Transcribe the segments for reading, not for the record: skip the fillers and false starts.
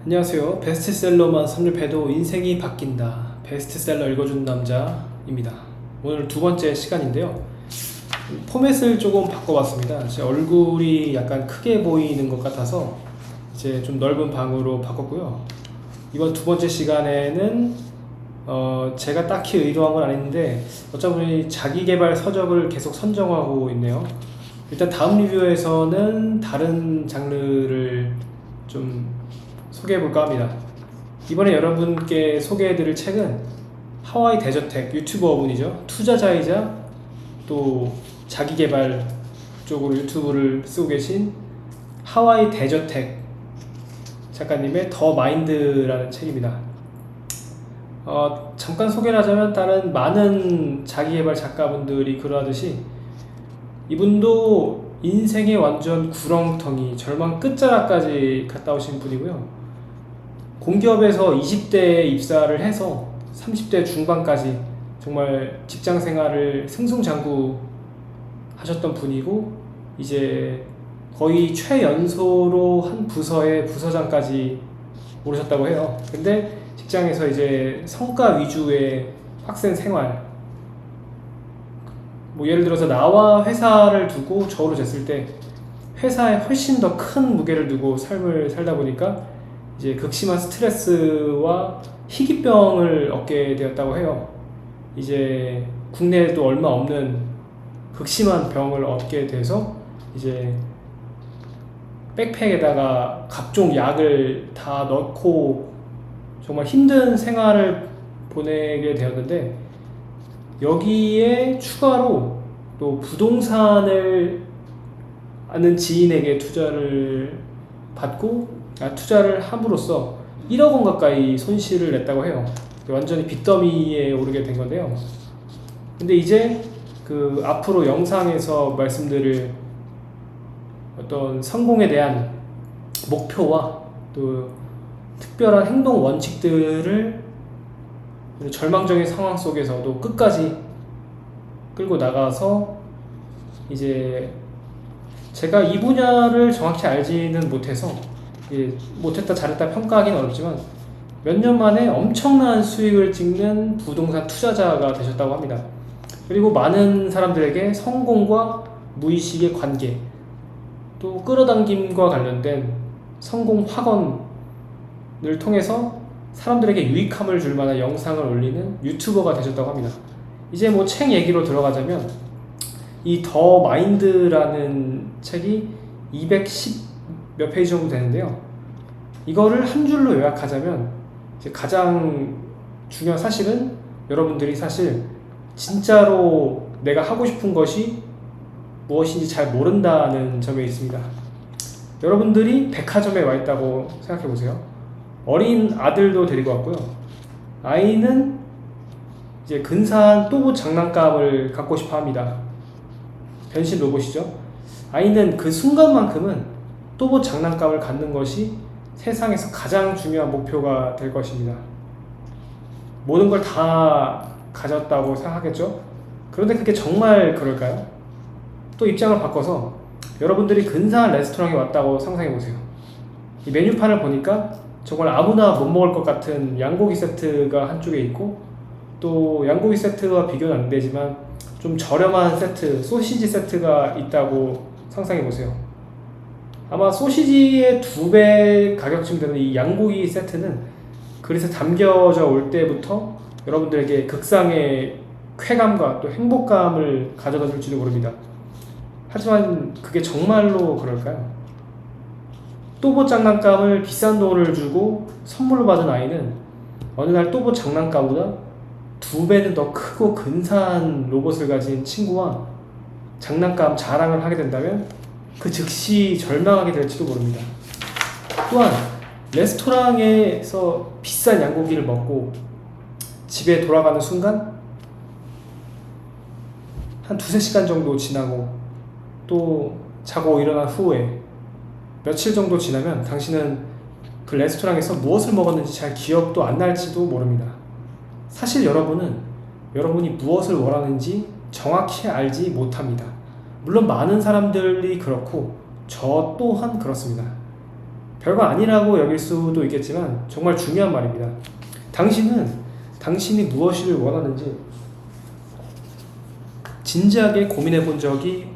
안녕하세요. 베스트셀러만 섭렵해도 인생이 바뀐다. 베스트셀러 읽어주는 남자입니다. 오늘 두 번째 시간인데요. 포맷을 조금 바꿔봤습니다. 제 얼굴이 약간 크게 보이는 것 같아서 이제 좀 넓은 방으로 바꿨고요. 이번 두 번째 시간에는 제가 딱히 의도한 건 아닌데 어쩌다 보니 자기계발 서적을 계속 선정하고 있네요. 일단 다음 리뷰에서는 다른 장르를 좀 소개해볼까 합니다. 이번에 여러분께 소개해드릴 책은 하와이 대저택 유튜버분이죠. 투자자이자 또 자기계발 쪽으로 유튜브를 쓰고 계신 하와이 대저택 작가님의 더 마인드라는 책입니다. 잠깐 소개를 하자면 다른 많은 자기계발 작가분들이 그러하듯이 이분도 인생의 완전 구렁텅이 절망 끝자락까지 갔다 오신 분이고요. 공기업에서 20대에 입사를 해서 30대 중반까지 정말 직장 생활을 승승장구 하셨던 분이고, 이제 거의 최연소로 한 부서의 부서장까지 오르셨다고 해요. 근데 직장에서 이제 성과 위주의 빡센 생활, 뭐 예를 들어서 나와 회사를 두고 저로 쟀을 때 회사에 훨씬 더 큰 무게를 두고 삶을 살다 보니까 이제 극심한 스트레스와 희귀병을 얻게 되었다고 해요. 이제 국내에도 얼마 없는 극심한 병을 얻게 돼서 이제 백팩에다가 각종 약을 다 넣고 정말 힘든 생활을 보내게 되었는데, 여기에 추가로 또 부동산을 아는 지인에게 투자를 함으로써 1억 원 가까이 손실을 냈다고 해요. 완전히 빚더미에 오르게 된 건데요. 근데 이제 그 앞으로 영상에서 말씀드릴 어떤 성공에 대한 목표와 또 특별한 행동 원칙들을 절망적인 상황 속에서도 끝까지 끌고 나가서, 이제 제가 이 분야를 정확히 알지는 못해서 못했다 잘했다 평가하기는 어렵지만 몇 년 만에 엄청난 수익을 찍는 부동산 투자자가 되셨다고 합니다. 그리고 많은 사람들에게 성공과 무의식의 관계, 또 끌어당김과 관련된 성공 확언을 통해서 사람들에게 유익함을 줄 만한 영상을 올리는 유튜버가 되셨다고 합니다. 이제 뭐 책 얘기로 들어가자면 이 더 마인드라는 책이 210 몇 페이지 정도 되는데요. 이거를 한 줄로 요약하자면 이제 가장 중요한 사실은 여러분들이 사실 진짜로 내가 하고 싶은 것이 무엇인지 잘 모른다는 점에 있습니다. 여러분들이 백화점에 와 있다고 생각해 보세요. 어린 아들도 데리고 왔고요. 아이는 이제 근사한 또봇 장난감을 갖고 싶어 합니다. 변신 로봇이죠. 아이는 그 순간만큼은 또봇 장난감을 갖는 것이 세상에서 가장 중요한 목표가 될 것입니다. 모든 걸 다 가졌다고 생각하겠죠? 그런데 그게 정말 그럴까요? 또 입장을 바꿔서 여러분들이 근사한 레스토랑에 왔다고 상상해보세요. 이 메뉴판을 보니까 정말 아무나 못 먹을 것 같은 양고기 세트가 한쪽에 있고, 또 양고기 세트와 비교는 안 되지만 좀 저렴한 세트, 소시지 세트가 있다고 상상해보세요. 아마 소시지의 2배 가격쯤 되는 이 양고기 세트는 그릇에 담겨져 올 때부터 여러분들에게 극상의 쾌감과 또 행복감을 가져다 줄지도 모릅니다. 하지만 그게 정말로 그럴까요? 또봇 장난감을 비싼 돈을 주고 선물로 받은 아이는 어느 날 또봇 장난감보다 2배는 더 크고 근사한 로봇을 가진 친구와 장난감 자랑을 하게 된다면 그 즉시 절망하게 될지도 모릅니다. 또한 레스토랑에서 비싼 양고기를 먹고 집에 돌아가는 순간 한 2~3시간 정도 지나고 또 자고 일어난 후에 며칠 정도 지나면 당신은 그 레스토랑에서 무엇을 먹었는지 잘 기억도 안 날지도 모릅니다. 사실 여러분이 무엇을 원하는지 정확히 알지 못합니다. 물론 많은 사람들이 그렇고 저 또한 그렇습니다. 별거 아니라고 여길 수도 있겠지만 정말 중요한 말입니다. 당신이 무엇을 원하는지 진지하게 고민해 본 적이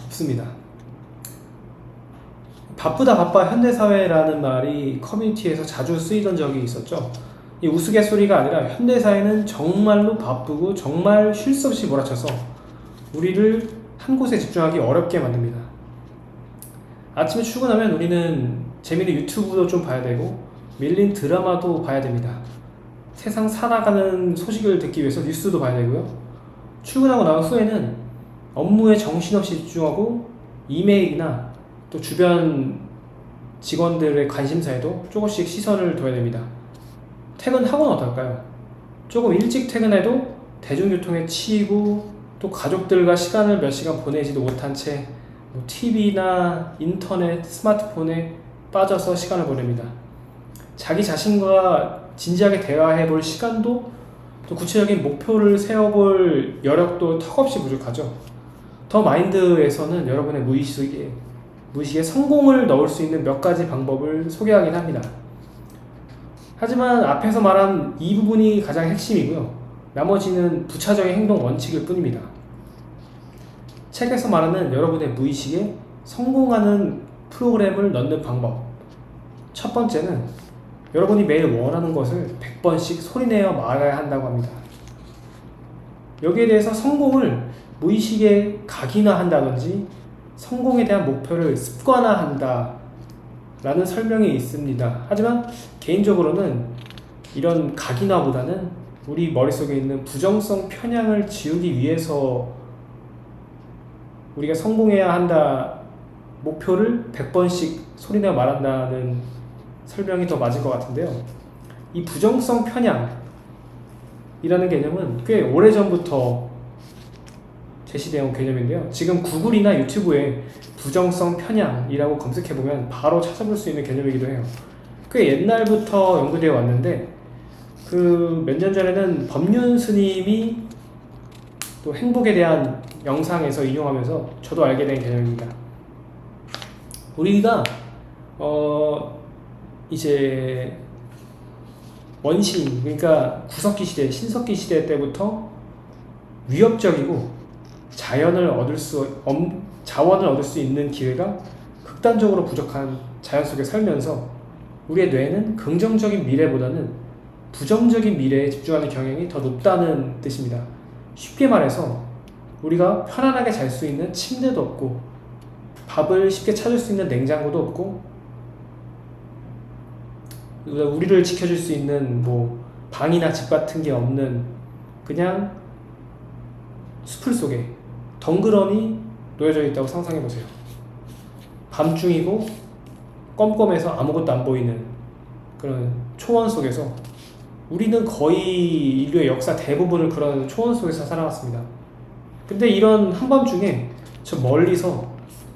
없습니다. 바쁘다 현대사회라는 말이 커뮤니티에서 자주 쓰이던 적이 있었죠. 이 우스갯소리가 아니라 현대사회는 정말로 바쁘고 정말 쉴 새 없이 몰아쳐서 우리를 한 곳에 집중하기 어렵게 만듭니다. 아침에 출근하면 우리는 재미있는 유튜브도 좀 봐야 되고 밀린 드라마도 봐야 됩니다. 세상 살아가는 소식을 듣기 위해서 뉴스도 봐야 되고요. 출근하고 나온 후에는 업무에 정신없이 집중하고 이메일이나 또 주변 직원들의 관심사에도 조금씩 시선을 둬야 됩니다. 퇴근하고는 어떨까요? 조금 일찍 퇴근해도 대중교통에 치이고 또 가족들과 시간을 몇 시간 보내지도 못한 채 TV나 인터넷, 스마트폰에 빠져서 시간을 보냅니다. 자기 자신과 진지하게 대화해 볼 시간도 또 구체적인 목표를 세워볼 여력도 턱없이 부족하죠. 더 마인드에서는 여러분의 무의식에 성공을 넣을 수 있는 몇 가지 방법을 소개하긴 합니다. 하지만 앞에서 말한 이 부분이 가장 핵심이고요. 나머지는 부차적인 행동 원칙일 뿐입니다. 책에서 말하는 여러분의 무의식에 성공하는 프로그램을 넣는 방법. 첫 번째는 여러분이 매일 원하는 것을 100번씩 소리내어 말해야 한다고 합니다. 여기에 대해서 성공을 무의식에 각인화한다든지 성공에 대한 목표를 습관화한다 라는 설명이 있습니다. 하지만 개인적으로는 이런 각인화보다는 우리 머릿속에 있는 부정성 편향을 지우기 위해서 우리가 성공해야 한다, 목표를 100번씩 소리내어 말한다는 설명이 더 맞을 것 같은데요. 이 부정성 편향이라는 개념은 꽤 오래전부터 제시되어 온 개념인데요. 지금 구글이나 유튜브에 부정성 편향이라고 검색해보면 바로 찾아볼 수 있는 개념이기도 해요. 꽤 옛날부터 연구되어 왔는데 그 몇 년 전에는 법륜 스님이 또 행복에 대한 영상에서 인용하면서 저도 알게 된 개념입니다. 우리가 이제 원시인, 그러니까 구석기 시대, 신석기 시대 때부터 위협적이고 자원을 얻을 수 있는 기회가 극단적으로 부족한 자연 속에 살면서 우리의 뇌는 긍정적인 미래보다는 부정적인 미래에 집중하는 경향이 더 높다는 뜻입니다. 쉽게 말해서 우리가 편안하게 잘 수 있는 침대도 없고 밥을 쉽게 찾을 수 있는 냉장고도 없고 우리를 지켜줄 수 있는 방이나 집 같은 게 없는 그냥 숲을 속에 덩그러니 놓여져 있다고 상상해보세요. 밤중이고 껌껌해서 아무것도 안 보이는 그런 초원 속에서 우리는 거의 인류의 역사 대부분을 그런 초원 속에서 살아왔습니다. 근데 이런 한밤중에 저 멀리서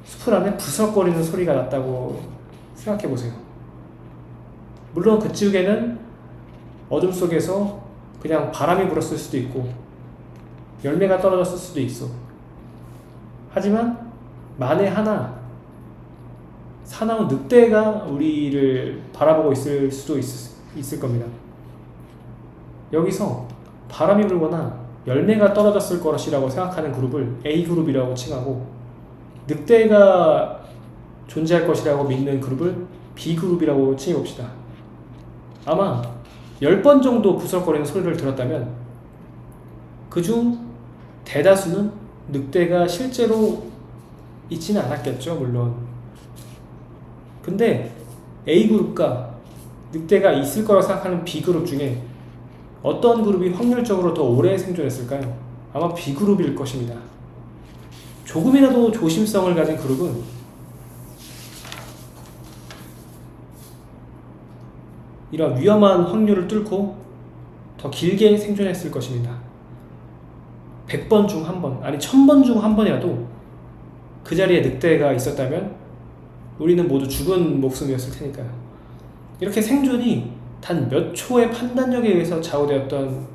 숲을 안에 부스럭거리는 소리가 났다고 생각해보세요. 물론 그쪽에는 어둠 속에서 그냥 바람이 불었을 수도 있고 열매가 떨어졌을 수도 있어. 하지만 만에 하나 사나운 늑대가 우리를 바라보고 있을 수도 있을 겁니다. 여기서 바람이 불거나 열매가 떨어졌을 것이라고 생각하는 그룹을 A그룹이라고 칭하고 늑대가 존재할 것이라고 믿는 그룹을 B그룹이라고 칭해봅시다. 아마 10번 정도 부스럭거리는 소리를 들었다면 그중 대다수는 늑대가 실제로 있지는 않았겠죠, 물론. 근데 A그룹과 늑대가 있을 거라고 생각하는 B그룹 중에 어떤 그룹이 확률적으로 더 오래 생존했을까요? 아마 B그룹일 것입니다. 조금이라도 조심성을 가진 그룹은 이런 위험한 확률을 뚫고 더 길게 생존했을 것입니다. 100번 중 1번, 아니 1000번 중 1번이라도 그 자리에 늑대가 있었다면 우리는 모두 죽은 목숨이었을 테니까요. 이렇게 생존이 단 몇 초의 판단력에 의해서 좌우되었던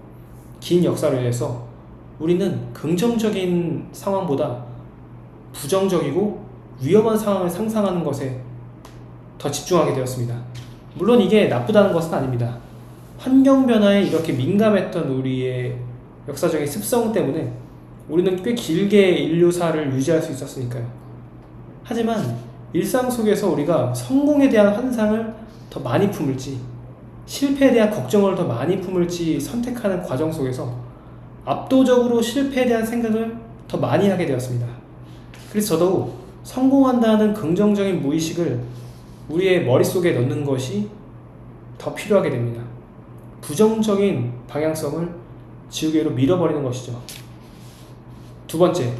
긴 역사로 인해서 우리는 긍정적인 상황보다 부정적이고 위험한 상황을 상상하는 것에 더 집중하게 되었습니다. 물론 이게 나쁘다는 것은 아닙니다. 환경 변화에 이렇게 민감했던 우리의 역사적인 습성 때문에 우리는 꽤 길게 인류사를 유지할 수 있었으니까요. 하지만 일상 속에서 우리가 성공에 대한 환상을 더 많이 품을지 실패에 대한 걱정을 더 많이 품을지 선택하는 과정 속에서 압도적으로 실패에 대한 생각을 더 많이 하게 되었습니다. 그래서 저도 성공한다는 긍정적인 무의식을 우리의 머릿속에 넣는 것이 더 필요하게 됩니다. 부정적인 방향성을 지우개로 밀어버리는 것이죠. 두 번째,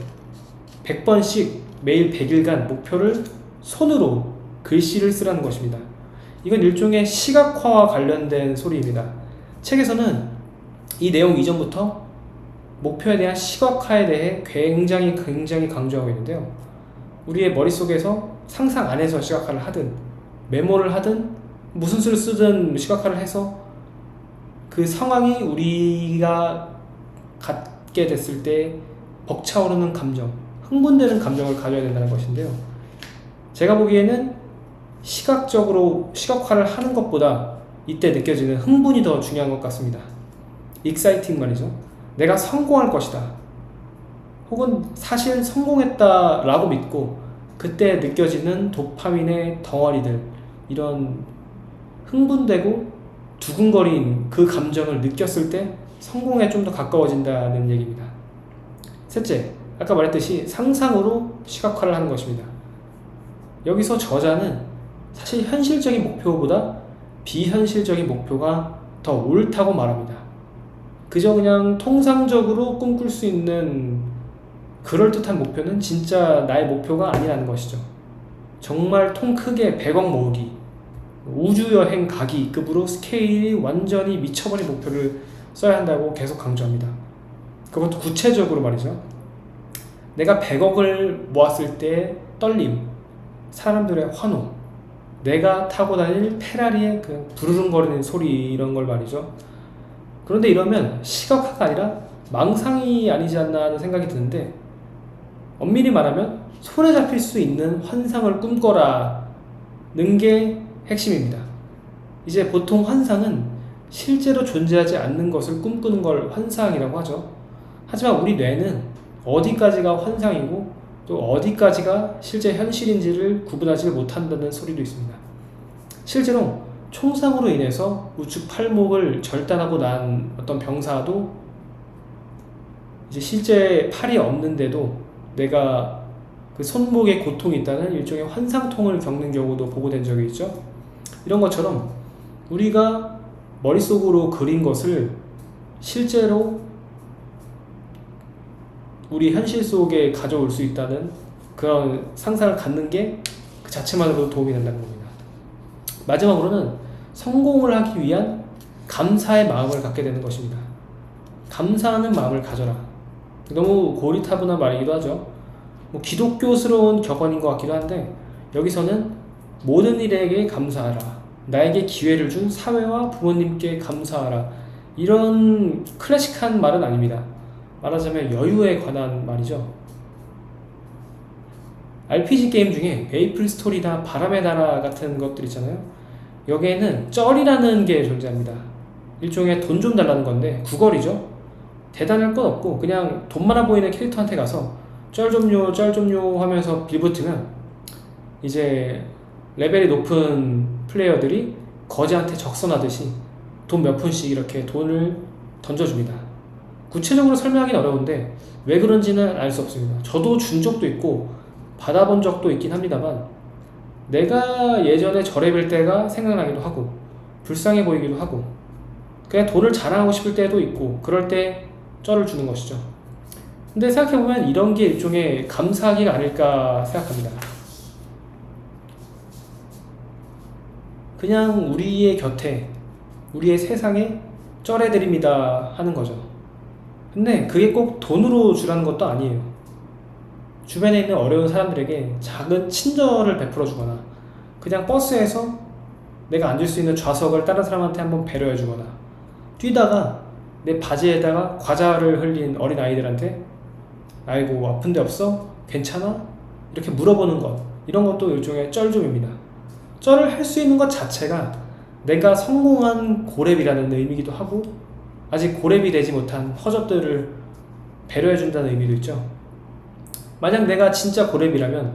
100번씩 매일 100일간 목표를 손으로 글씨를 쓰라는 것입니다. 이건 일종의 시각화와 관련된 소리입니다. 책에서는 이 내용 이전부터 목표에 대한 시각화에 대해 굉장히 강조하고 있는데요. 우리의 머릿속에서 상상 안에서 시각화를 하든 메모를 하든 무슨 수를 쓰든 시각화를 해서 그 상황이 우리가 갖게 됐을 때 벅차오르는 감정, 흥분되는 감정을 가져야 된다는 것인데요. 제가 보기에는 시각적으로 시각화를 하는 것보다 이때 느껴지는 흥분이 더 중요한 것 같습니다. exciting 말이죠. 내가 성공할 것이다. 혹은 사실 성공했다 라고 믿고 그때 느껴지는 도파민의 덩어리들, 이런 흥분되고 두근거린 그 감정을 느꼈을 때 성공에 좀 더 가까워진다는 얘기입니다. 셋째, 아까 말했듯이 상상으로 시각화를 하는 것입니다. 여기서 저자는 사실 현실적인 목표보다 비현실적인 목표가 더 옳다고 말합니다. 그저 그냥 통상적으로 꿈꿀 수 있는 그럴듯한 목표는 진짜 나의 목표가 아니라는 것이죠. 정말 통 크게 100억 모으기, 우주여행 가기 급으로 스케일이 완전히 미쳐버린 목표를 써야 한다고 계속 강조합니다. 그것도 구체적으로 말이죠. 내가 100억을 모았을 때 떨림, 사람들의 환호, 내가 타고 다닐 페라리의 그 부르릉거리는 소리, 이런 걸 말이죠. 그런데 이러면 시각화가 아니라 망상이 아니지 않나 하는 생각이 드는데, 엄밀히 말하면 손에 잡힐 수 있는 환상을 꿈꿔라는 게 핵심입니다. 이제 보통 환상은 실제로 존재하지 않는 것을 꿈꾸는 걸 환상이라고 하죠. 하지만 우리 뇌는 어디까지가 환상이고 또 어디까지가 실제 현실인지를 구분하지 못한다는 소리도 있습니다. 실제로 총상으로 인해서 우측 팔목을 절단하고 난 어떤 병사도 이제 실제 팔이 없는데도 내가 그 손목에 고통이 있다는 일종의 환상통을 겪는 경우도 보고된 적이 있죠. 이런 것처럼 우리가 머릿속으로 그린 것을 실제로 우리 현실 속에 가져올 수 있다는 그런 상상을 갖는 게 그 자체만으로도 도움이 된다는 겁니다. 마지막으로는 성공을 하기 위한 감사의 마음을 갖게 되는 것입니다. 감사하는 마음을 가져라. 너무 고리타분한 말이기도 하죠. 뭐 기독교스러운 격언인 것 같기도 한데, 여기서는 모든 일에게 감사하라, 나에게 기회를 준 사회와 부모님께 감사하라, 이런 클래식한 말은 아닙니다. 말하자면 여유에 관한 말이죠. RPG 게임 중에 메이플 스토리나 바람의 나라 같은 것들 있잖아요. 여기에는 쩔이라는 게 존재합니다. 일종의 돈 좀 달라는 건데 구걸이죠. 대단할 건 없고 그냥 돈 많아 보이는 캐릭터한테 가서 쩔 좀요 하면서 빌붙으면 이제 레벨이 높은 플레이어들이 거지한테 적선하듯이 돈 몇 푼씩 이렇게 돈을 던져줍니다. 구체적으로 설명하기는 어려운데 왜 그런지는 알 수 없습니다. 저도 준 적도 있고 받아본 적도 있긴 합니다만, 내가 예전에 저래뵐 때가 생각나기도 하고 불쌍해 보이기도 하고 그냥 돈을 자랑하고 싶을 때도 있고, 그럴 때 쩔을 주는 것이죠. 근데 생각해보면 이런 게 일종의 감사하기가 아닐까 생각합니다. 그냥 우리의 곁에, 우리의 세상에 쩔해드립니다 하는 거죠. 근데 그게 꼭 돈으로 주라는 것도 아니에요. 주변에 있는 어려운 사람들에게 작은 친절을 베풀어 주거나, 그냥 버스에서 내가 앉을 수 있는 좌석을 다른 사람한테 한번 배려해 주거나, 뛰다가 내 바지에다가 과자를 흘린 어린 아이들한테 아이고 아픈데 없어? 괜찮아? 이렇게 물어보는 것, 이런 것도 일종의 쩔줌입니다. 쩔을 할 수 있는 것 자체가 내가 성공한 고렙이라는 의미이기도 하고 아직 고렙이 되지 못한 허접들을 배려해준다는 의미도 있죠. 만약 내가 진짜 고렙이라면,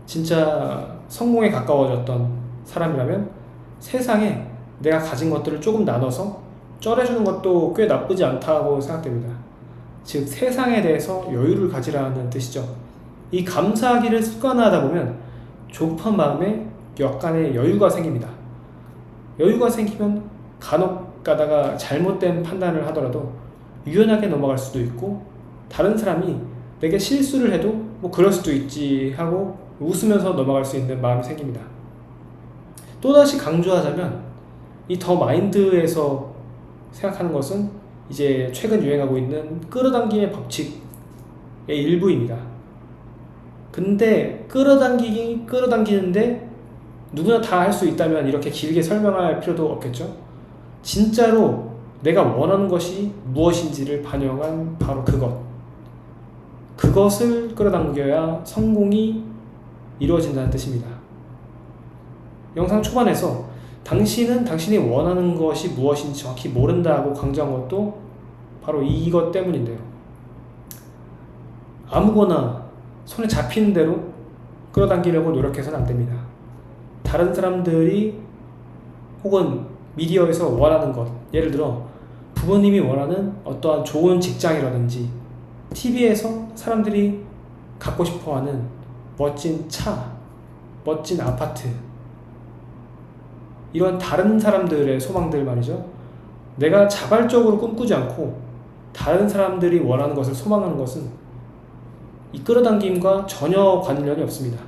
진짜 성공에 가까워졌던 사람이라면 세상에 내가 가진 것들을 조금 나눠서 쩔해주는 것도 꽤 나쁘지 않다고 생각됩니다. 즉 세상에 대해서 여유를 가지라는 뜻이죠. 이 감사하기를 습관화하다 보면 조급한 마음에 약간의 여유가 생깁니다. 여유가 생기면 간혹 가다가 잘못된 판단을 하더라도 유연하게 넘어갈 수도 있고, 다른 사람이 내게 실수를 해도 뭐 그럴 수도 있지 하고 웃으면서 넘어갈 수 있는 마음이 생깁니다. 또다시 강조하자면 이 더 마인드에서 생각하는 것은 이제 최근 유행하고 있는 끌어당김의 법칙의 일부입니다. 근데 끌어당기는데 누구나 다 할 수 있다면 이렇게 길게 설명할 필요도 없겠죠. 진짜로 내가 원하는 것이 무엇인지를 반영한 바로 그것을 끌어당겨야 성공이 이루어진다는 뜻입니다. 영상 초반에서 당신은 당신이 원하는 것이 무엇인지 정확히 모른다고 강조한 것도 바로 이것 때문인데요. 아무거나 손에 잡히는 대로 끌어당기려고 노력해서는 안 됩니다. 다른 사람들이 혹은 미디어에서 원하는 것, 예를 들어 부모님이 원하는 어떠한 좋은 직장이라든지 TV에서 사람들이 갖고 싶어하는 멋진 차, 멋진 아파트, 이런 다른 사람들의 소망들 말이죠. 내가 자발적으로 꿈꾸지 않고 다른 사람들이 원하는 것을 소망하는 것은 이 끌어당김과 전혀 관련이 없습니다.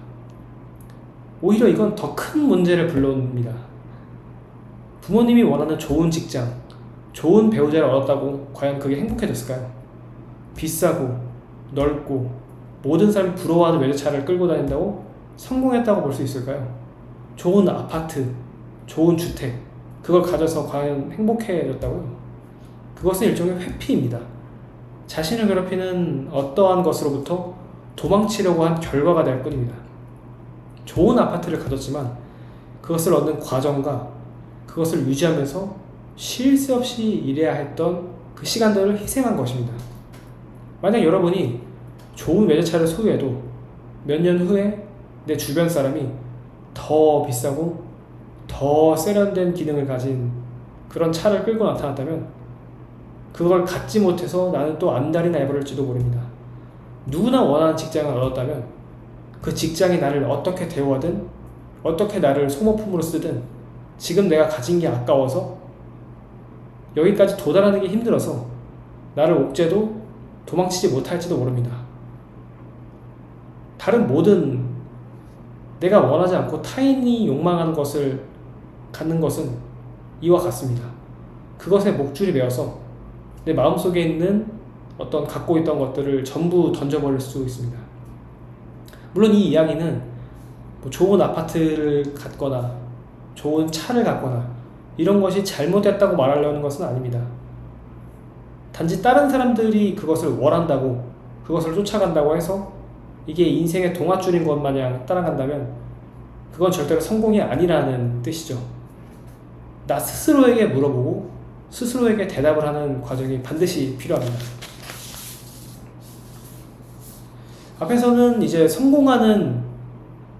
오히려 이건 더 큰 문제를 불러옵니다. 부모님이 원하는 좋은 직장, 좋은 배우자를 얻었다고 과연 그게 행복해졌을까요? 비싸고 넓고 모든 사람이 부러워하는 외제차를 끌고 다닌다고 성공했다고 볼 수 있을까요? 좋은 아파트, 좋은 주택, 그걸 가져서 과연 행복해졌다고요? 그것은 일종의 회피입니다. 자신을 괴롭히는 어떠한 것으로부터 도망치려고 한 결과가 될 뿐입니다. 좋은 아파트를 가졌지만 그것을 얻는 과정과 그것을 유지하면서 쉴 새 없이 일해야 했던 그 시간들을 희생한 것입니다. 만약 여러분이 좋은 외제차를 소유해도 몇 년 후에 내 주변 사람이 더 비싸고 더 세련된 기능을 가진 그런 차를 끌고 나타났다면 그걸 갖지 못해서 나는 또 안달이 나버릴지도 모릅니다. 누구나 원하는 직장을 얻었다면 그 직장이 나를 어떻게 대우하든 어떻게 나를 소모품으로 쓰든 지금 내가 가진 게 아까워서 여기까지 도달하는 게 힘들어서 나를 옥죄도 도망치지 못할지도 모릅니다. 다른 모든 내가 원하지 않고 타인이 욕망하는 것을 갖는 것은 이와 같습니다. 그것에 목줄이 매어서 내 마음속에 있는 어떤 갖고 있던 것들을 전부 던져버릴 수 있습니다. 물론 이 이야기는 뭐 좋은 아파트를 갖거나 좋은 차를 갖거나 이런 것이 잘못됐다고 말하려는 것은 아닙니다. 단지 다른 사람들이 그것을 원한다고 그것을 쫓아간다고 해서 이게 인생의 동화줄인 것 마냥 따라간다면 그건 절대로 성공이 아니라는 뜻이죠. 나 스스로에게 물어보고 스스로에게 대답을 하는 과정이 반드시 필요합니다. 앞에서는 이제 성공하는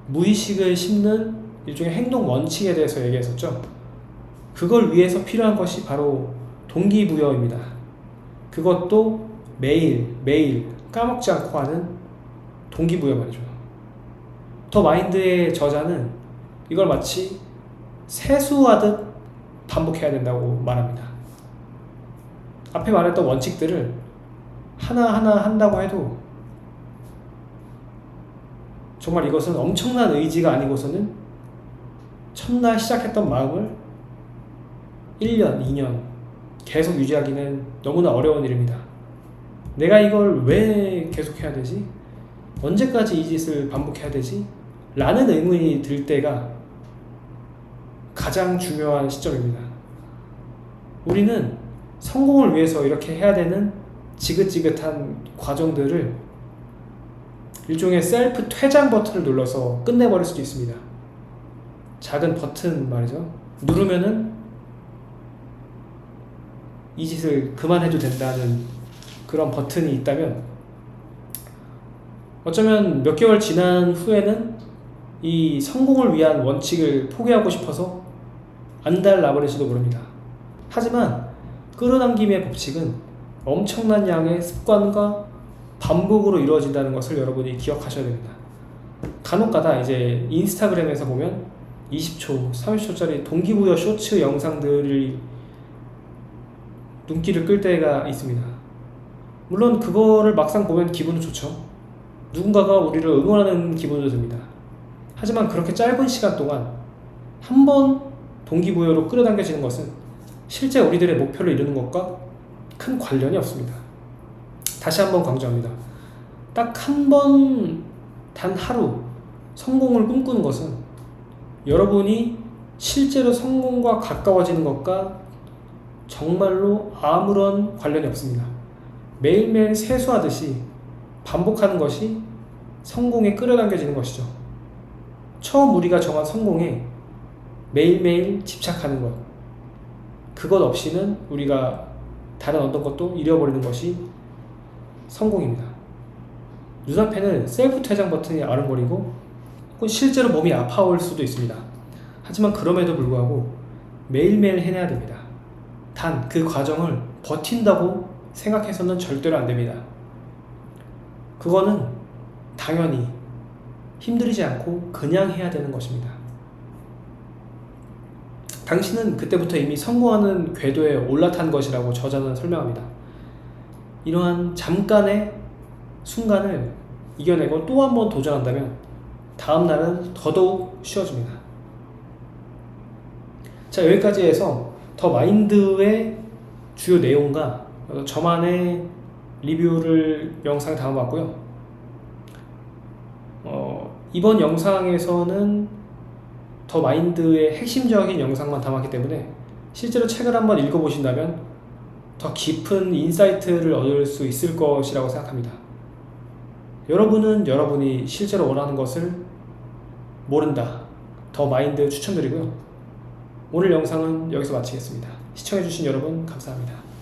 무의식을 심는 일종의 행동 원칙에 대해서 얘기했었죠. 그걸 위해서 필요한 것이 바로 동기부여입니다. 그것도 매일 까먹지 않고 하는 동기부여 말이죠. 더 마인드의 저자는 이걸 마치 세수하듯 반복해야 된다고 말합니다. 앞에 말했던 원칙들을 하나하나 한다고 해도 정말 이것은 엄청난 의지가 아니고서는 첫날 시작했던 마음을 1년, 2년 계속 유지하기는 너무나 어려운 일입니다. 내가 이걸 왜 계속 해야 되지? 언제까지 이 짓을 반복해야 되지? 라는 의문이 들 때가 가장 중요한 시점입니다. 우리는 성공을 위해서 이렇게 해야 되는 지긋지긋한 과정들을 일종의 셀프 퇴장 버튼을 눌러서 끝내버릴 수도 있습니다. 작은 버튼 말이죠. 누르면은 이 짓을 그만해도 된다는 그런 버튼이 있다면 어쩌면 몇 개월 지난 후에는 이 성공을 위한 원칙을 포기하고 싶어서 안달나버릴지도 모릅니다. 하지만 끌어당김의 법칙은 엄청난 양의 습관과 반복으로 이루어진다는 것을 여러분이 기억하셔야 됩니다. 간혹가다 이제 인스타그램에서 보면 20초, 30초짜리 동기부여 쇼츠 영상들이 눈길을 끌 때가 있습니다. 물론 그거를 막상 보면 기분은 좋죠. 누군가가 우리를 응원하는 기분도 듭니다. 하지만 그렇게 짧은 시간 동안 한 번 동기부여로 끌어당겨지는 것은 실제 우리들의 목표를 이루는 것과 큰 관련이 없습니다. 다시 한번 강조합니다. 딱 한 번, 단 하루 성공을 꿈꾸는 것은 여러분이 실제로 성공과 가까워지는 것과 정말로 아무런 관련이 없습니다. 매일매일 세수하듯이 반복하는 것이 성공에 끌어당겨지는 것이죠. 처음 우리가 정한 성공에 매일매일 집착하는 것, 그것 없이는 우리가 다른 어떤 것도 잃어버리는 것이 성공입니다. 눈앞에는 셀프 퇴장 버튼이 아른거리고 혹은 실제로 몸이 아파올 수도 있습니다. 하지만 그럼에도 불구하고 매일매일 해내야 됩니다. 단 그 과정을 버틴다고 생각해서는 절대로 안 됩니다. 그거는 당연히 힘들이지 않고 그냥 해야 되는 것입니다. 당신은 그때부터 이미 성공하는 궤도에 올라탄 것이라고 저자는 설명합니다. 이러한 잠깐의 순간을 이겨내고 또 한 번 도전한다면 다음 날은 더더욱 쉬워집니다. 자, 여기까지 해서 더 마인드의 주요 내용과 저만의 리뷰를 영상에 담아봤고요. 이번 영상에서는 더 마인드의 핵심적인 영상만 담았기 때문에 실제로 책을 한번 읽어보신다면 더 깊은 인사이트를 얻을 수 있을 것이라고 생각합니다. 여러분은 여러분이 실제로 원하는 것을 모른다. 더 마인드 추천드리고요. 오늘 영상은 여기서 마치겠습니다. 시청해주신 여러분 감사합니다.